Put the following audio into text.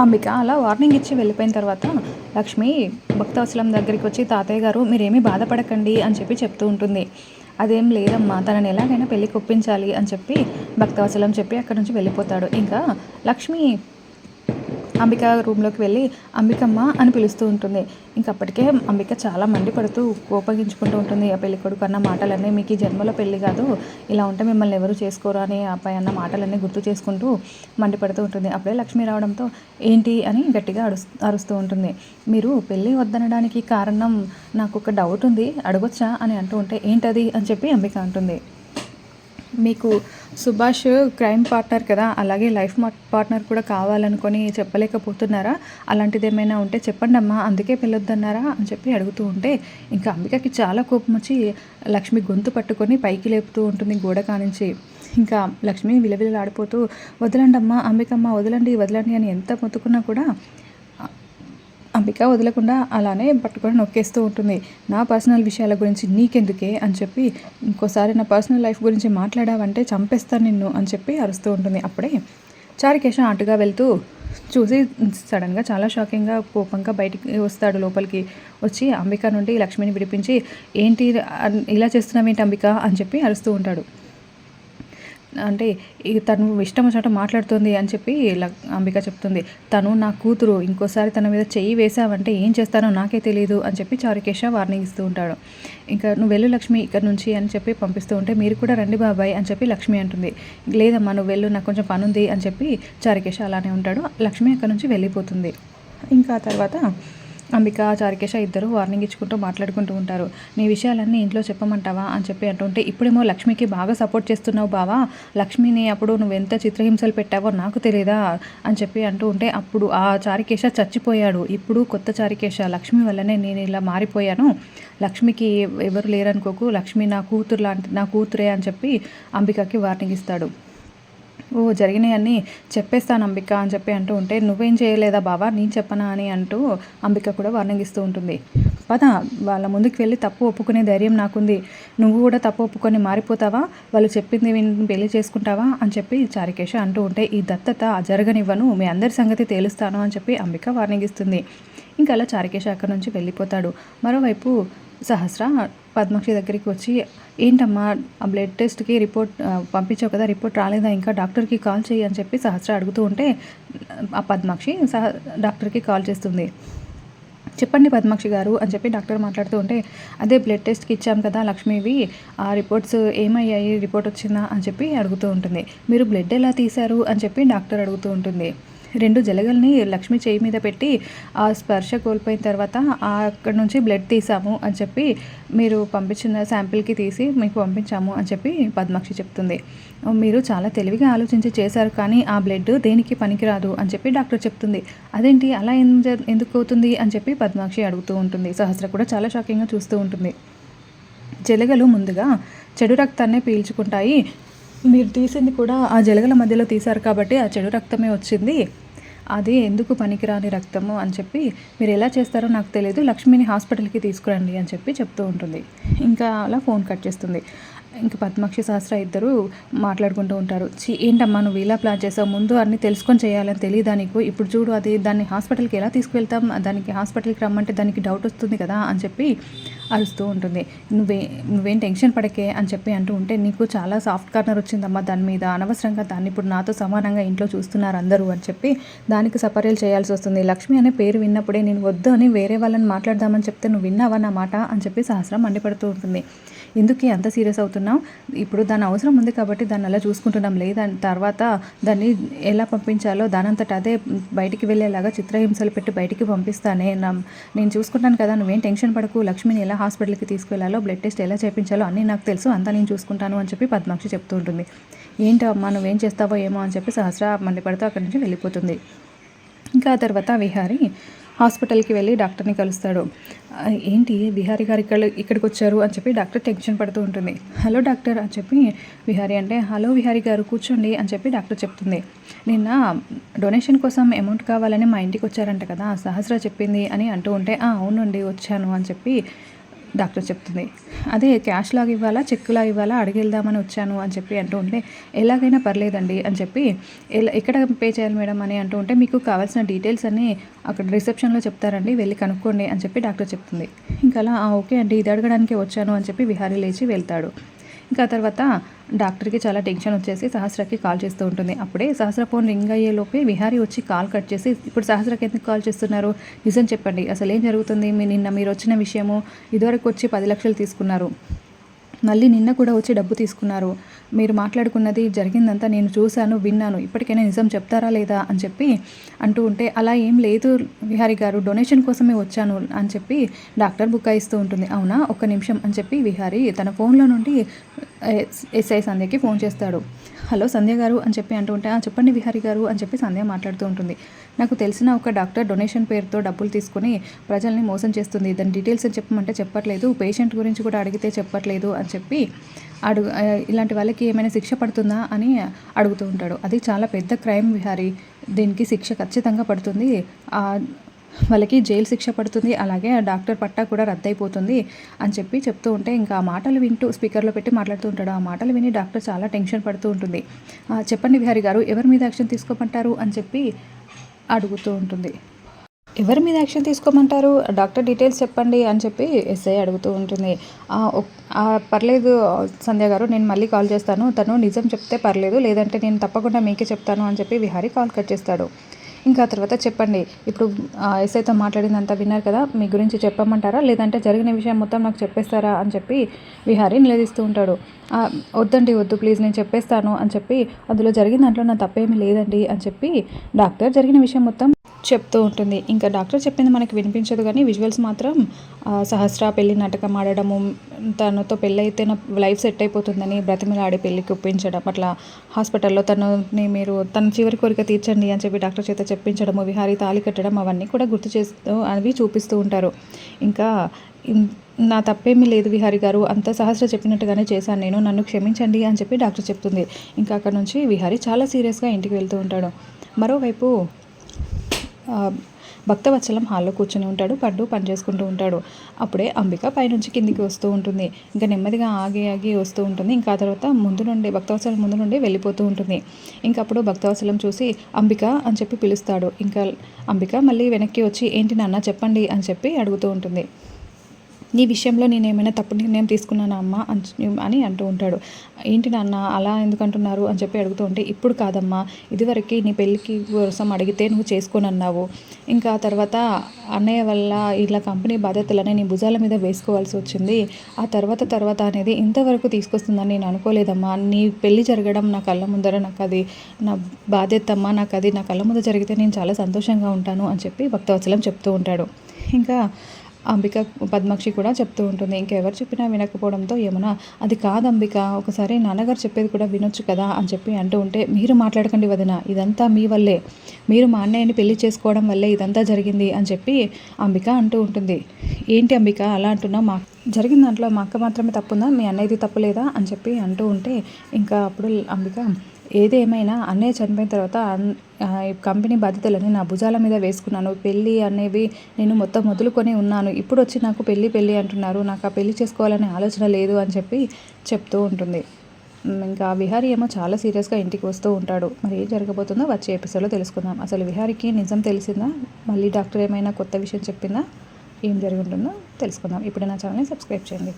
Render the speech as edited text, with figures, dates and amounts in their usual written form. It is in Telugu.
అంబిక అలా వార్నింగ్ ఇచ్చి వెళ్ళిపోయిన తర్వాత లక్ష్మి భక్తవత్సలం దగ్గరికి వచ్చి తాతయ్య గారు మీరేమీ బాధపడకండి అని చెప్పి చెప్తూ ఉంటుంది. అదేం లేదమ్మా, తనని ఎలాగైనా పెళ్ళికి ఒప్పించాలి అని చెప్పి భక్తవత్సలం చెప్పి అక్కడి నుంచి వెళ్ళిపోతాడు. ఇంకా లక్ష్మి అంబిక రూమ్లోకి వెళ్ళి అంబికమ్మ అని పిలుస్తూ ఉంటుంది. ఇంకప్పటికే అంబిక చాలా మండిపడుతూ కోపగించుకుంటూ ఉంటుంది. ఆ పెళ్లి కొడుకు అన్న మాటలన్నీ మీకు ఈ జన్మలో పెళ్లి కాదు, ఇలా ఉంటే మిమ్మల్ని ఎవరు చేసుకోరు అని అబ్బాయి అన్న మాటలన్నీ గుర్తు చేసుకుంటూ మండిపడుతూ ఉంటుంది. అప్పుడే లక్ష్మి రావడంతో ఏంటి అని గట్టిగా అరుస్తూ ఉంటుంది. మీరు పెళ్ళి వద్దనడానికి కారణం నాకు ఒక డౌట్ ఉంది, అడగొచ్చా అని అంటూ ఉంటే ఏంటది అని చెప్పి అంబిక అంటుంది. మీకు సుభాష్ క్రైమ్ పార్ట్నర్ కదా, అలాగే లైఫ్ పార్ట్నర్ కూడా కావాలనుకొని చెప్పలేకపోతున్నారా? అలాంటిది ఏమైనా ఉంటే చెప్పండి అమ్మా, అందుకే పెళ్ళొద్దన్నారా అని చెప్పి అడుగుతూ ఉంటే ఇంకా అంబికకి చాలా కోపం వచ్చి లక్ష్మి గొంతు పట్టుకొని పైకి లేపుతూ ఉంటుంది గోడ కానించి. ఇంకా లక్ష్మి విలవిలలాడిపోతూ వదలండి అమ్మా, అంబికమ్మ వదలండి వదలండి అని ఎంత మొత్తుకున్నా కూడా అంబిక వదలకుండా అలానే పట్టుకొని నొక్కేస్తూ ఉంటుంది. నా పర్సనల్ విషయాల గురించి నీకెందుకే అని చెప్పి, ఇంకోసారి నా పర్సనల్ లైఫ్ గురించి మాట్లాడావంటే చంపేస్తాను నిన్ను అని చెప్పి అరుస్తూ ఉంటుంది. అప్పుడే చారుకేశ అటుగా వెళ్తూ చూసి సడన్గా చాలా షాకింగ్గా కోపంగా బయటికి వస్తాడు. లోపలికి వచ్చి అంబిక నుండి లక్ష్మిని విడిపించి ఏంటి ఇలా చేస్తున్నావేంటి అంబిక అని చెప్పి అరుస్తూ ఉంటాడు. అంటే తను ఇష్టం వచ్చినట్టు మాట్లాడుతుంది అని చెప్పి అంబిక చెప్తుంది. తను నా కూతురు, ఇంకోసారి తన మీద చెయ్యి వేసావంటే ఏం చేస్తానో నాకే తెలియదు అని చెప్పి చారుకేశ వార్నింగ్ ఇస్తూ ఉంటాడు. ఇంకా నువ్వు వెళ్ళు లక్ష్మి ఇక్కడ నుంచి అని చెప్పి పంపిస్తూ ఉంటే మీరు కూడా రండి బాబాయ్ అని చెప్పి లక్ష్మి అంటుంది. లేదమ్మా నువ్వు వెళ్ళు, నాకు కొంచెం పని ఉంది అని చెప్పి చారుకేశ అలానే ఉంటాడు. లక్ష్మి అక్కడ నుంచి వెళ్ళిపోతుంది. ఇంకా తర్వాత అంబిక చారుకేశ ఇద్దరు వార్నింగ్ ఇచ్చుకుంటూ మాట్లాడుకుంటూ ఉంటారు. నీ విషయాలన్నీ ఇంట్లో చెప్పమంటావా అని చెప్పి అంటుంటే ఇప్పుడేమో లక్ష్మికి బాగా సపోర్ట్ చేస్తున్నావు బావా, లక్ష్మిని అప్పుడు నువ్వు ఎంత చిత్రహింసలు పెట్టావో నాకు తెలియదా అని చెప్పి అంటూ ఉంటే అప్పుడు ఆ చారుకేశ చచ్చిపోయాడు, ఇప్పుడు కొత్త చారుకేశ లక్ష్మి వల్లనే నేను ఇలా మారిపోయాను, లక్ష్మికి ఎవరు లేరనుకోకు, లక్ష్మి నా కూతురు లాంటి నా కూతురే అని చెప్పి అంబికకి వార్నింగ్ ఇస్తాడు. ఓ జరిగినాయన్నీ చెప్పేస్తాను అంబిక అని చెప్పి అంటూ ఉంటే నువ్వేం చేయలేదా బావా నేను చెప్పనా అని అంటూ అంబిక కూడా వార్నింగ్ ఇస్తూ ఉంటుంది. పద వాళ్ళ ముందుకు వెళ్ళి తప్పు ఒప్పుకునే ధైర్యం నాకుంది, నువ్వు కూడా తప్పు ఒప్పుకొని మారిపోతావా, వాళ్ళు చెప్పింది పెళ్లి చేసుకుంటావా అని చెప్పి చారుకేశ అంటూ ఉంటే ఈ దత్తత జరగనివ్వను, మీ అందరి సంగతి తేలుస్తాను అని చెప్పి అంబిక వార్నింగ్ ఇస్తుంది. ఇంకా అలా చారుకేశ అక్కడి నుంచి వెళ్ళిపోతాడు. మరోవైపు సహస్ర పద్మాక్షి దగ్గరికి వచ్చి ఏంటమ్మా ఆ బ్లడ్ టెస్ట్కి రిపోర్ట్ పంపించావు కదా, రిపోర్ట్ రాలేదా ఇంకా, డాక్టర్కి కాల్ చేయి అని చెప్పి సహస్ర అడుగుతూ ఉంటే ఆ పద్మాక్షి డాక్టర్కి కాల్ చేస్తుంది. చెప్పండి పద్మాక్షి గారు అని చెప్పి డాక్టర్ మాట్లాడుతూ ఉంటే అదే బ్లడ్ టెస్ట్కి ఇచ్చాం కదా లక్ష్మివి, ఆ రిపోర్ట్స్ ఏమయ్యాయి, రిపోర్ట్ వచ్చిందా అని చెప్పి అడుగుతూ ఉంటుంది. మీరు బ్లడ్ ఎలా తీశారు అని చెప్పి డాక్టర్ అడుగుతూ ఉంటుంది. 2 జలగల్ని లక్ష్మి చేయి మీద పెట్టి ఆ స్పర్శ కోల్పోయిన తర్వాత అక్కడ నుంచి బ్లడ్ తీసాము అని చెప్పి మీరు పంపించిన శాంపిల్కి తీసి మీకు పంపించాము అని చెప్పి పద్మాక్షి చెప్తుంది. మీరు చాలా తెలివిగా ఆలోచించి చేశారు కానీ ఆ బ్లడ్ దేనికి పనికిరాదు అని చెప్పి డాక్టర్ చెప్తుంది. అదేంటి అలా ఎందుకు అవుతుంది అని చెప్పి పద్మాక్షి అడుగుతూ ఉంటుంది. సహస్ర కూడా చాలా షాకింగ్గా చూస్తూ ఉంటుంది. జలగలు ముందుగా చెడు రక్తాన్నే పీల్చుకుంటాయి, మీరు తీసింది కూడా ఆ జలగల మధ్యలో తీశారు కాబట్టి ఆ చెడు రక్తమే వచ్చింది, అది ఎందుకు పనికిరాని రక్తము అని చెప్పి మీరు ఎలా చేస్తారో నాకు తెలియదు, లక్ష్మిని హాస్పిటల్కి తీసుకురండి అని చెప్పి చెప్తూ ఉంటుంది. ఇంకా అలా ఫోన్ కట్ చేస్తుంది. ఇంకా పద్మాక్షి సహస్ర ఇద్దరు మాట్లాడుకుంటూ ఉంటారు. ఏంటమ్మా నువ్వు ఇలా ప్లాన్ చేసావు, ముందు అన్నీ తెలుసుకొని చేయాలని తెలియదా నీకు, ఇప్పుడు చూడు అది దాన్ని హాస్పిటల్కి ఎలా తీసుకువెళ్తాం, దానికి హాస్పిటల్కి రమ్మంటే దానికి డౌట్ వస్తుంది కదా అని చెప్పి అరుస్తూ ఉంటుంది. నువ్వేం టెన్షన్ పడకే అని చెప్పి అంటూ ఉంటే నీకు చాలా సాఫ్ట్ కార్నర్ వచ్చిందమ్మా దాని మీద, అనవసరంగా దాన్ని ఇప్పుడు నాతో సమానంగా ఇంట్లో చూస్తున్నారు అందరూ అని చెప్పి దానికి సపర్యలు చేయాల్సి వస్తుంది, లక్ష్మి అనే పేరు విన్నప్పుడే నేను వద్దు అని వేరే వాళ్ళని మాట్లాడదామని చెప్తే నువ్వు విన్నావా నా మాట అని చెప్పి సహస్రం మండిపడుతూ ఉంటుంది. ఎందుకు అంత సీరియస్ అవుతున్నావు, ఇప్పుడు దాని అవసరం ఉంది కాబట్టి దాన్ని అలా చూసుకుంటున్నాం, లేదా తర్వాత దాన్ని ఎలా పంపించాలో దానంతట అదే బయటికి వెళ్ళేలాగా చిత్రహింసలు పెట్టి బయటికి పంపిస్తానే, నేను చూసుకుంటాను కదా, నువ్వేం టెన్షన్ పడకు, లక్ష్మిని ఎలా హాస్పిటల్కి తీసుకెళ్లాలో బ్లడ్ టెస్ట్ ఎలా చేయించాలో అన్నీ నాకు తెలుసు, అంతా నేను చూసుకుంటాను అని చెప్పి పద్మాక్షి చెప్తూ ఉంటుంది. ఏంటమ్మా నువ్వేం చేస్తావో ఏమో అని చెప్పి సహస్ర మండిపడుతూ అక్కడి నుంచి వెళ్ళిపోతుంది. ఇంకా ఆ తర్వాత విహారీ హాస్పిటల్కి వెళ్ళి డాక్టర్ని కలుస్తాడు. ఏంటి విహారీ గారు ఇక్కడికి వచ్చారు అని చెప్పి డాక్టర్ టెన్షన్ పడుతూ ఉంటుంది. హలో డాక్టర్ అని చెప్పి విహారీ అంటే హలో విహారీ గారు కూర్చోండి అని చెప్పి డాక్టర్ చెప్తుంది. నిన్న డొనేషన్ కోసం అమౌంట్ కావాలని మా ఇంటికి వచ్చారంట కదా, సహస్ర చెప్పింది అని అంటూ ఉంటే అవునండి వచ్చాను అని చెప్పి డాక్టర్ చెప్తుంది. అదే క్యాష్ లాగా ఇవ్వాలా, చెక్కులాగా ఇవ్వాలా అడిగెళ్దామని వచ్చాను అని చెప్పి అంటూ ఉంటే, ఎలాగైనా పర్లేదండి అని చెప్పి, ఎక్కడ పే చేయాలి మేడం అని అంటూ ఉంటే, మీకు కావాల్సిన డీటెయిల్స్ అన్నీ అక్కడ రిసెప్షన్‌లో చెప్తారండి, వెళ్ళి కనుక్కోండి అని చెప్పి డాక్టర్ చెప్తుంది. ఇంకా అలా ఓకే అండి, ఇది అడగడానికే వచ్చాను అని చెప్పి విహారీ లేచి వెళ్తాడు. ఇంకా తర్వాత డాక్టర్కి చాలా టెన్షన్ వచ్చేసి సహస్రకి కాల్ చేస్తూ ఉంటుంది. అప్పుడే సహస్ర ఫోన్ రింగ్ అయ్యేలోపే విహారీ వచ్చి కాల్ కట్ చేసి, ఇప్పుడు సహస్రకి ఎందుకు కాల్ చేస్తున్నారు, నిజం చెప్పండి, అసలు ఏం జరుగుతుంది, నిన్న మీరు వచ్చిన విషయము, ఇదివరకు వచ్చి 10 లక్షలు తీసుకున్నారు, మళ్ళీ నిన్న కూడా వచ్చి డబ్బు తీసుకున్నారు, మీరు మాట్లాడుకున్నది జరిగిందంతా నేను చూశాను, విన్నాను, ఇప్పటికైనా నిజం చెప్తారా లేదా అని చెప్పి అంటూ ఉంటే, అలా ఏం లేదు విహారీ గారు, డొనేషన్ కోసమే వచ్చాను అని చెప్పి డాక్టర్ బుకాయిస్తూ ఉంటుంది. అవునా, ఒక్క నిమిషం అని చెప్పి విహారీ తన ఫోన్లో నుండి ఎస్ఐ సంధ్యకి ఫోన్ చేస్తాడు. హలో సంధ్య గారు అని చెప్పి అంటూ ఉంటే, చెప్పండి విహారీ గారు అని చెప్పి సంధ్య మాట్లాడుతూ ఉంటుంది. నాకు తెలిసిన ఒక డాక్టర్ డొనేషన్ పేరుతో డబ్బులు తీసుకుని ప్రజల్ని మోసం చేస్తుంది, దాని డీటెయిల్స్ అని చెప్పమంటే చెప్పట్లేదు, పేషెంట్ గురించి కూడా అడిగితే చెప్పట్లేదు అని చెప్పి ఇలాంటి వాళ్ళకి ఏమైనా శిక్ష పడుతుందా అని అడుగుతూ ఉంటాడు. అది చాలా పెద్ద క్రైమ్ విహారీ, దీనికి శిక్ష ఖచ్చితంగా పడుతుంది, వాళ్ళకి జైలు శిక్ష పడుతుంది, అలాగే ఆ డాక్టర్ పట్టా కూడా రద్దయిపోతుంది అని చెప్పి చెప్తూ ఉంటే, ఇంకా ఆ మాటలు వింటూ స్పీకర్లో పెట్టి మాట్లాడుతూ ఉంటాడు. ఆ మాటలు విని డాక్టర్ చాలా టెన్షన్ పడుతూ ఉంటుంది. చెప్పండి విహారీ గారు, ఎవరి మీద యాక్షన్ తీసుకోమంటారు అని చెప్పి అడుగుతూ ఉంటుంది. ఎవరి మీద యాక్షన్ తీసుకోమంటారు, డాక్టర్ డీటెయిల్స్ చెప్పండి అని చెప్పి ఎస్ఐ అడుగుతూ ఉంటుంది. పర్లేదు సంధ్య గారు, నేను మళ్ళీ కాల్ చేస్తాను, తను నిజం చెప్తే పర్లేదు, లేదంటే నేను తప్పకుండా మీకే చెప్తాను అని చెప్పి విహారీ కాల్ కట్ చేస్తాడు. ఇంకా తర్వాత చెప్పండి, ఇప్పుడు ఎస్ఐతో మాట్లాడిందంతా విన్నారు కదా, మీ గురించి చెప్పమంటారా, లేదంటే జరిగిన విషయం మొత్తం నాకు చెప్పేస్తారా అని చెప్పి విహారీ నిలదీస్తూ ఉంటాడు. వద్దండి, వద్దు ప్లీజ్, నేను చెప్పేస్తాను అని చెప్పి, అందులో జరిగిన దాంట్లో నా తప్పేమీ లేదండి అని చెప్పి డాక్టర్ జరిగిన విషయం మొత్తం చెప్తూ ఉంటుంది. ఇంకా డాక్టర్ చెప్పింది మనకి వినిపించదు కానీ విజువల్స్ మాత్రం సహస్ర పెళ్లి నాటకం ఆడడము, తనతో పెళ్ళి అయితే నా లైఫ్ సెట్ అయిపోతుందని బ్రతిమలాడి పెళ్ళికి ఒప్పించడం, అట్లా హాస్పిటల్లో మీరు తన చివరి కోరిక తీర్చండి అని చెప్పి డాక్టర్ చేత చెప్పించడము, విహారీ తాళి కట్టడం, అవన్నీ కూడా గుర్తు చేస్తూ అవి చూపిస్తూ ఉంటారు. ఇంకా నా తప్పేమీ లేదు విహారీ గారు, అంత సహస్ర చెప్పినట్టుగానే చేశాను నేను, నన్ను క్షమించండి అని చెప్పి డాక్టర్ చెప్తుంది. ఇంకా అక్కడ నుంచి విహారీ చాలా సీరియస్గా ఇంటికి వెళ్తూ ఉంటాడు. మరోవైపు భక్తవత్సలం హాల్లో కూర్చొని ఉంటాడు, పని చేసుకుంటూ ఉంటాడు. అప్పుడే అంబిక పైనుంచి కిందికి వస్తూ ఉంటుంది. ఇంకా నెమ్మదిగా ఆగి వస్తూ ఉంటుంది. ఇంకా ఆ తర్వాత భక్తవత్సలం ముందు నుండి వెళ్ళిపోతూ ఉంటుంది. ఇంకా అప్పుడు భక్తవత్సలం చూసి అంబిక అని చెప్పి పిలుస్తాడు. ఇంకా అంబిక మళ్ళీ వెనక్కి వచ్చి, ఏంటి నాన్న చెప్పండి అని చెప్పి అడుగుతూ ఉంటుంది. నీ విషయంలో నేను ఏమైనా తప్పు నిర్ణయం తీసుకున్నానా అమ్మా అని అంటూ ఉంటాడు. ఏంటి నాన్న అలా ఎందుకు అంటున్నారు అని చెప్పి అడుగుతూ ఉంటే, ఇప్పుడు కాదమ్మా, ఇదివరకు నీ పెళ్ళికి కోసం అడిగితే నువ్వు చేసుకోనన్నావు, ఇంకా తర్వాత అన్నయ్య వల్ల ఇలా కంపెనీ బాధ్యతలని నీ భుజాల మీద వేసుకోవాల్సి వచ్చింది, ఆ తర్వాత అనేది ఇంతవరకు తీసుకొస్తుందని నేను అనుకోలేదమ్మా, నీ పెళ్ళి జరగడం నా కళ్ళ ముందర, నాకు అది నా బాధ్యత అమ్మా, నాకు అది నా కళ్ళ ముందర జరిగితే నేను చాలా సంతోషంగా ఉంటాను అని చెప్పి భక్తవత్సలం చెప్తూ ఉంటాడు. ఇంకా అంబిక పద్మాక్షి కూడా చెప్తూ ఉంటుంది. ఇంకెవరు చెప్పినా వినకపోవడంతో యమున, అది కాదు అంబిక, ఒకసారి నాన్నగారు చెప్పేది కూడా వినొచ్చు కదా అని చెప్పి అంటూ ఉంటే, మీరు మాట్లాడకండి వదిన, ఇదంతా మీ వల్లే, మీరు మా అన్నయ్యని పెళ్లి చేసుకోవడం వల్లే ఇదంతా జరిగింది అని చెప్పి అంబిక అంటూ ఉంటుంది. ఏంటి అంబిక అలా అంటున్నావు, జరిగిన దాంట్లో మా అక్క మాత్రమే తప్పుందా, మీ అన్నయ్యది తప్పు లేదా అని చెప్పి అంటూ ఉంటే, ఇంకా అప్పుడు అంబిక, ఏదేమైనా అన్నయ్య చనిపోయిన తర్వాత కంపెనీ బాధ్యతలని నా భుజాల మీద వేసుకున్నాను, పెళ్ళి అనేవి నేను మొత్తం వదులుకొని ఉన్నాను, ఇప్పుడు వచ్చి నాకు పెళ్ళి అంటున్నారు, నాకు ఆ పెళ్ళి చేసుకోవాలనే ఆలోచన లేదు అని చెప్పి చెప్తూ ఉంటుంది. ఇంకా విహారీ ఏమో చాలా సీరియస్గా ఇంటికి వస్తూ ఉంటాడు. మరి ఏం జరగబోతుందో వచ్చే ఎపిసోడ్లో తెలుసుకుందాం. అసలు విహారీకి నిజం తెలిసిందా, మళ్ళీ డాక్టర్ ఏమైనా కొత్త విషయం చెప్పిందా, ఏం జరిగి ఉంటుందో తెలుసుకుందాం. ఇప్పుడు నా ఛానల్ని సబ్స్క్రైబ్ చేయండి.